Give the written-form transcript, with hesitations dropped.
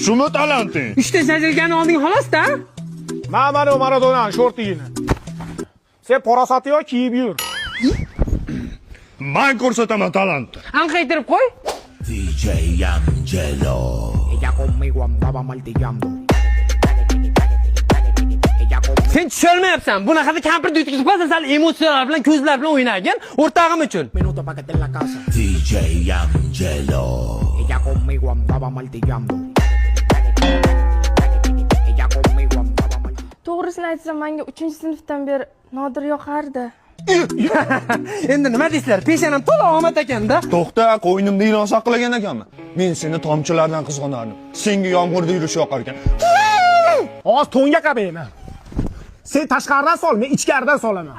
Shumi talanting? Ishdan charchagan olding xolos-da. Mana Maradona'nın shortigini. Sen parasatı yo kiyib yur. Men ko'rsataman talantni. Anqaytirib qo'y. DJ Angelo. Ella conmigo andaba martillando. Sen tushunmayapsan. Bunaqada kampir yutkizib qo'ysan, sal emotsiyalar bilan, ko'zlar bilan o'ynagin, o'rtog'im uchun. Minuto para que esté en la casa. DJ Angelo. Ella conmigo andaba martillando. Ella conmigo andaba martillando. To'g'risini aytsam, menga 3-sinfdan beri Nodir yoqardi. Endi nima deysizlar? Peshanam to'la omad ekanda. To'xta, qo'ynimda ilon saqlagan ekanman. Men seni tomchilardan qizg'onardim. Senga yomg'irda yurish yoqar ekan. Hozir to'nga qabayman. Sen tashqaridan sol, men ichkaridan solaman.